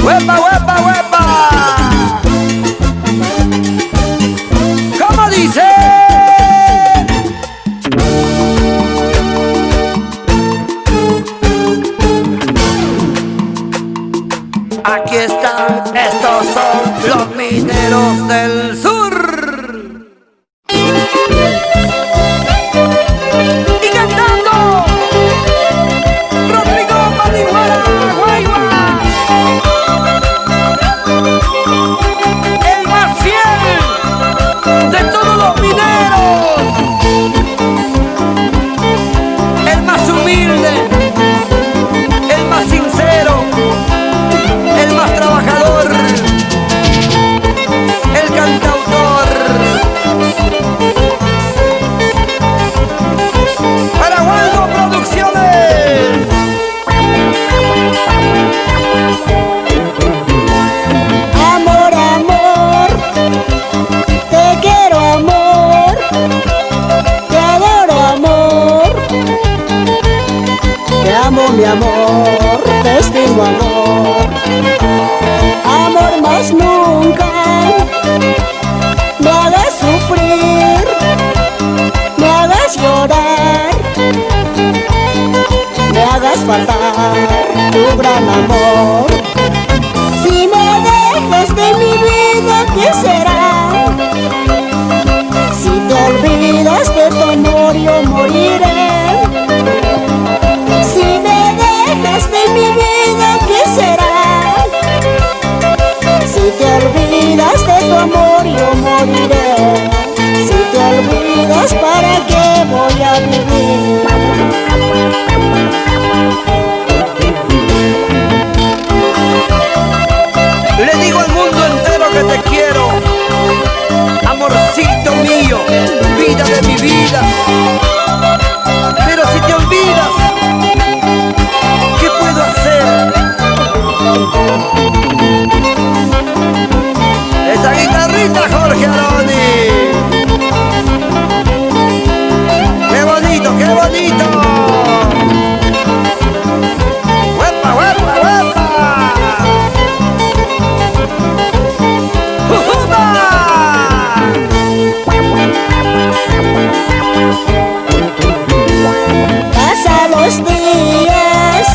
¡Huepa, huepa, huepa! ¿Cómo dice? Aquí están, estos son los mineros del sur. Y cantando Rodrigo Marihuana Guayua, el más fiel de todos los mineros, el más humilde, el más sincero, el más trabajador, el cantautor. Para Waldo Producciones. Amor, amor, te quiero amor, te adoro amor, te amo mi amor, te estimo amor. Amor más nunca me hagas sufrir, me hagas llorar, me hagas faltar tu gran amor. Si me dejas de mi vida, ¿qué será? Si te olvidas de tu amor, yo moriré. Si me dejas de mi vida, ¿qué será? Si te olvidas de tu amor, yo moriré. Si te olvidas, ¿para qué voy a vivir? Le digo al mundo entero que te quiero, amorcito mío, vida de mi vida. Pero si te olvidas, ¿qué puedo hacer? Esa guitarrita, Jorge Aroni. ¡Qué bonito, qué bonito! ¡Huepa, huepa, huepa! Pasan los días,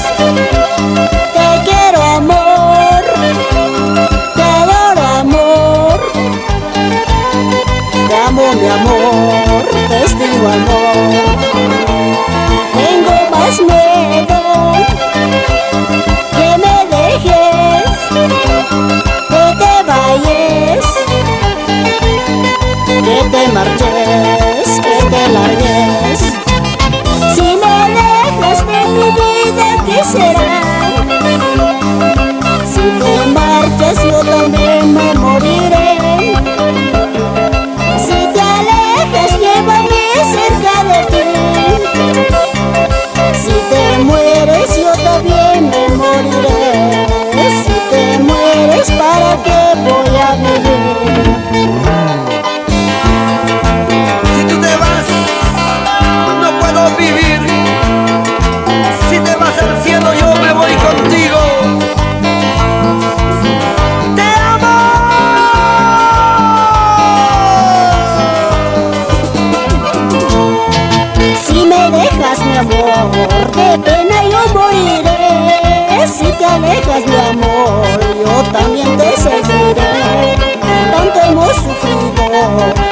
te quiero amor, te adoro amor, te amo mi amor, te estimo amor. Tengo más miedo que me dejes, que te vayas, que te marches, que te largues. Si me dejas de mi vida, ¿qué será? Si te marchas, yo también me moriré. Si te alejas, llévame cerca de ti. Si te mueres, yo también me moriré. Si te mueres, ¿para qué voy a vivir? Si tú te vas, no puedo vivir. Si te vas al cielo, yo me voy contigo. ¡Te amo! Si me dejas mi amor, de pena yo moriré. Si te alejas mi amor, yo también te seguiré. Tanto hemos sufrido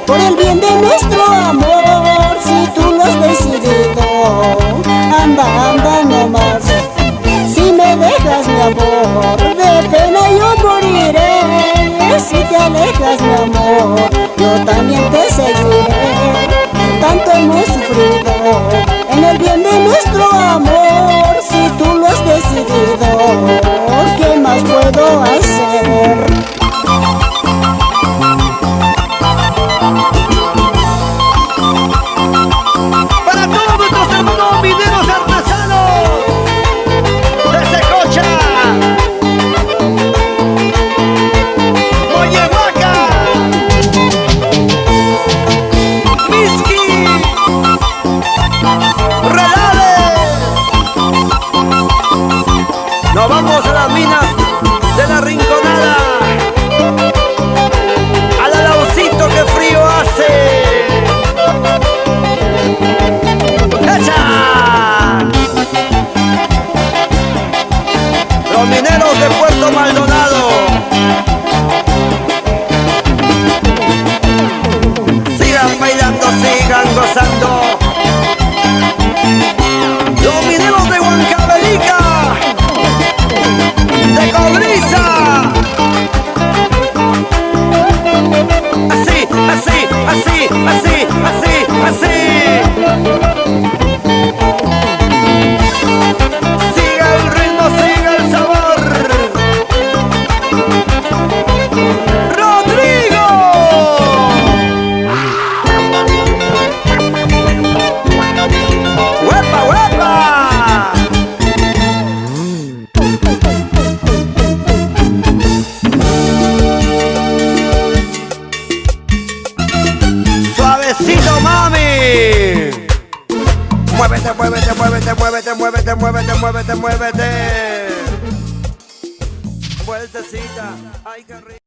por el bien de nuestro amor. Si tú lo has decidido, anda, anda nomás. Si me dejas mi amor, de pena yo moriré. Si te alejas mi amor, yo también te seguiré. Tanto hemos sufrido en el bien de nuestro amor. Si tú lo has decidido, ¿qué más puedo hacer? Para todos nuestros hermanos mineros artesanos de Secocha, Moyehuaca, Misqui, Relales, Vamos a las minas de la Rinconada. Al alaucito que frío hace. ¡Echa! Los mineros de Puerto Maldonado. Sigan bailando, sigan gozando. Los mineros de Huancavelica, de Cobriza. Así, así, así, así, así, así. Siga el ritmo, siga el sabor. ¡Rodrigo! ¡Huepa, huepa! Suavecito, mami. Muévete, muévete, muévete, muévete, muévete, muévete, muévete, muévete. Vueltecita. Ay, qué rico.